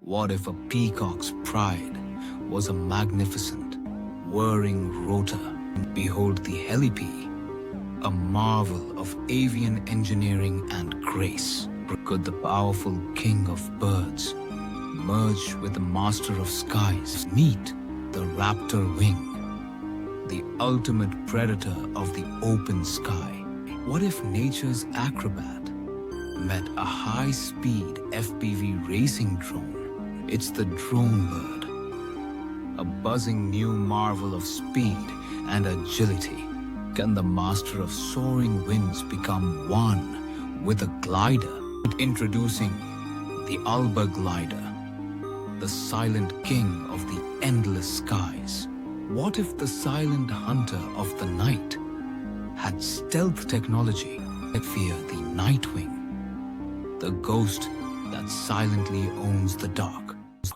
What if a peacock's pride was a magnificent, whirring rotor? Behold the Heli-Pea, a marvel of avian engineering and grace. Could the powerful king of birds merge with the master of skies? Meet the Raptor-Wing, the ultimate predator of the open sky. What if nature's acrobat met a high-speed FPV racing drone? It's the drone bird, a buzzing new marvel of speed and agility. Can the master of soaring winds become one with a glider? Introducing the Alba-Glider, the silent king of the endless skies. What if the silent hunter of the night had stealth technology? Fear the Nightwing, the ghost that silently owns the dark.